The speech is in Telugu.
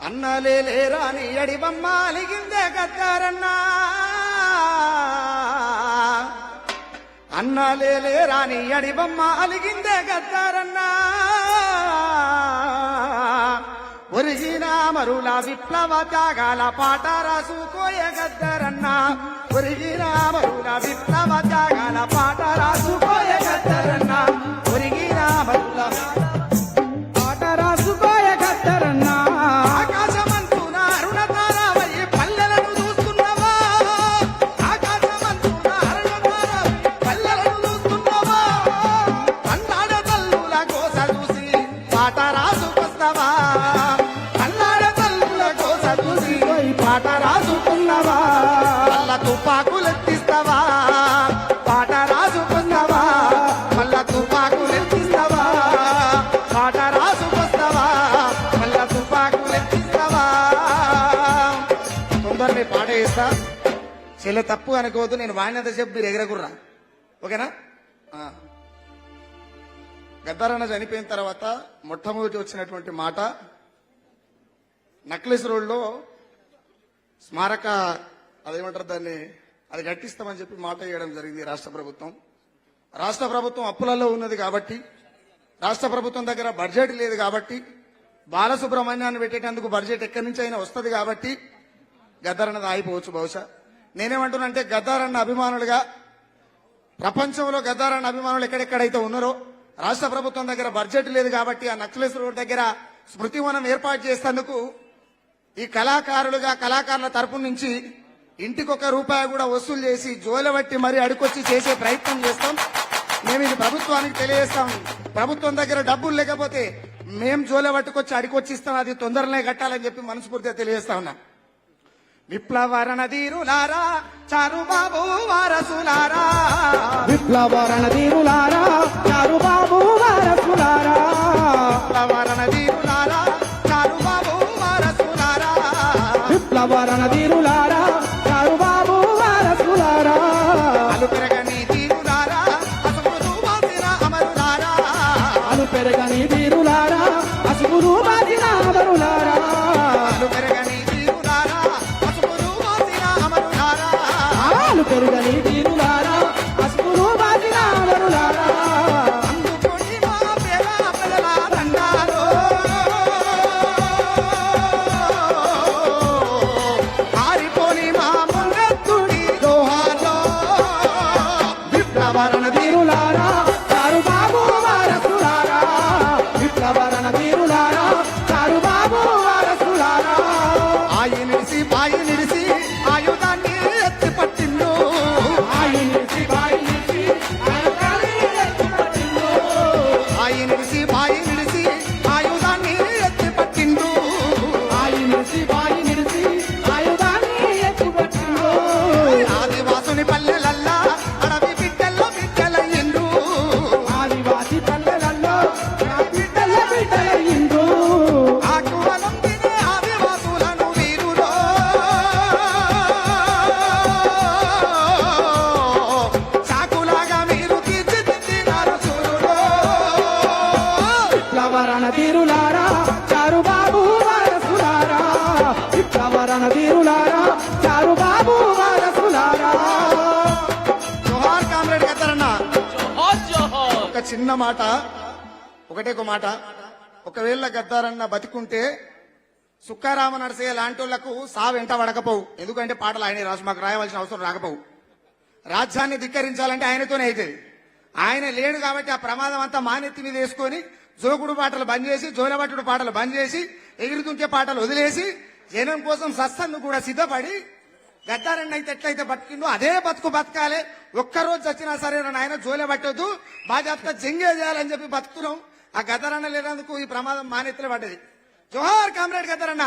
అన్నలేరాని అడివమ్మ అలిగిందే గద్దారన్నా అన్నలేరాని అడివమ్మ అలిగిందే గద్దారన్నా ఒరిగిన మరుల విప్లవ త్యాగాల పాట రాసుకోయ గద్దరన్నా ఒరిగిన మరుల విప్లవ త్యాగాల పాట రాసుకోయ గద్దరన్నా ఒరిగిన మరుల పాట రాసుకోయ గద్దరన్నా ఆకాశమంతున అరుణతారావయ్యి పల్లెలను చూస్తున్నావా ఆకాశమంతున అరుణతారావయ్యి పల్లెలను చూస్తున్నావా అన్నాడ తల్లుల కోస చూసి పాట రాసుకొస్తావా పాట రాసుకున్నావా మళ్ళా తుపాకులెత్తిస్తావా పాట రాసుకున్నావా మళ్ళా తుపాకులెత్తిస్తావా పాట రాసుకొస్తావా మళ్ళా తుపాకులెత్తిస్తావా తొందరనే పాట వేస్తా చెల్లె తప్పు అనుకోవద్దు నేను వాడినంత చెప్పు మీరు ఎగరకుర్రా ఓకేనా గద్దారన్న చనిపోయిన తర్వాత మొట్టమొదటి వచ్చినటువంటి మాట నక్లెస్ రోడ్లో స్మారక అదేమంటారు దాన్ని అది కట్టిస్తామని చెప్పి మాట వేయడం జరిగింది రాష్ట్ర ప్రభుత్వం అప్పులలో ఉన్నది కాబట్టి రాష్ట్ర ప్రభుత్వం దగ్గర బడ్జెట్ లేదు కాబట్టి బాలసుబ్రహ్మణ్యాన్ని పెట్టేటందుకు బడ్జెట్ ఎక్కడి నుంచి అయినా వస్తుంది కాబట్టి గద్దారన్నది ఆగిపోవచ్చు బహుశా నేనేమంటున్నానంటే గద్దారన్న అభిమానులుగా ప్రపంచంలో గద్దారన్న అభిమానులు ఎక్కడెక్కడైతే ఉన్నారో రాష్ట్ర ప్రభుత్వం దగ్గర బడ్జెట్ లేదు కాబట్టి ఆ నక్లెస్ రోడ్ దగ్గర స్మృతివనం ఏర్పాటు చేసేందుకు ఈ కళాకారుల తరపు నుంచి ఇంటికొక రూపాయి కూడా వసూలు చేసి జోలబట్టి మరీ అడుకొచ్చి చేసే ప్రయత్నం చేస్తాం మేము ఇది ప్రభుత్వానికి తెలియజేస్తాం ప్రభుత్వం దగ్గర డబ్బులు లేకపోతే మేం జోలబట్టుకొచ్చి అడికొచ్చిస్తాం అది తొందరనే కట్టాలని చెప్పి మనస్ఫూర్తిగా తెలియజేస్తా ఉన్నాం విప్లవరణ ధీరులారా చారుబాబు వారసులారా విప్లవరణ ధీరులారా చారుబాబు వారసులారా విప్లవరణ ధీరులారా చారుబాబు వారసులారా విప్లవరణ ధీరులారా చారుబాబు వారసులారా అలు పెరగని ధీరులారా అసుగురు బాసిన అమరులారా అలు పెరగని ధీరులారా అసుగురు బాసిన అమరులారా అలు పెరగని ధీరులారా అసుగురు బాసిన అమరులారా అలు పెరగని ధీరులారా అసుగురు బాసిన అమరులారా అందుకొని మా పేద పిల్లల దండాలో ఆరిపోని మా ముంగెత్తుడి దోహాలో విప్లవరణ ధీరులారా చారుబాబు వారసులారా విప్లవరణ ధీరులారా చారుబాబు వారసులారా ఆయి నిడిసి ఆయుధాన్ని ఎత్తి పట్టిండు ఆయి నిలిచి బాయి నిలిచి ఆయుధాన్ని ఎత్తి పట్టిండు ఆయి నిడిసి ఆయుధాన్ని ఎత్తి పట్టిండు ఆయి నిలిచి బాయి నిలిచి ఆయుధాన్ని ఎత్తి పట్టిండు ఆదివాసుని పల్లెలల్లా అడవి బిడ్డలయ్యిండ్రు ఆదివాసి పల్లెలలో నా బిడ్డల బిడ్డలయ్యిండ్రు ఆకువలం తినే ఆదివాసులను వీరులో చాకులాగా మీరు తీర్చిదిద్దినారు చూరులో విప్లవరణ ధీరులారా చారుబాబు వారసులారా విప్లవరణ ధీరులారా చారుబాబు వారసులారా జోహార్ కామ్రేడ్ గద్దరన్న ఒక చిన్న మాట ఒకటే ఒక మాట ఒకవేళ గద్దారన్న బతికుంటే సుక్కారామ నరసయ్య లాంటి వాళ్లకు వెంట పడకపోవు ఎందుకంటే పాటలు ఆయన రాసు మాకు రాయవలసిన అవసరం రాకపోవు రాజ్యాన్ని ధిక్కరించాలంటే ఆయనతోనే అవుతుంది ఆయన లేడు కాబట్టి ఆ ప్రమాదం అంతా మానెత్తి మీద వేసుకొని జోకుడు పాటలు బంద్ చేసి జోలబట్టుడు పాటలు బంద్ చేసి ఎగురుతుంటే పాటలు వదిలేసి జనం కోసం సస్తన్ను కూడా సిద్ధపడి గద్దారన్న అయితే ఎట్లయితే బతికిందో అదే బతుకు బతకాలి ఒక్కరోజు చచ్చినా సరే ఆయన జోలే పట్టొద్దు బాధ్యత జంగే చేయాలని చెప్పి బతుకుతున్నాం ఆ గద్దరన్న లేనందుకు ఈ ప్రమాదం మానెత్తులు పడ్డది జోహార్ కామ్రేడ్ గద్దరన్న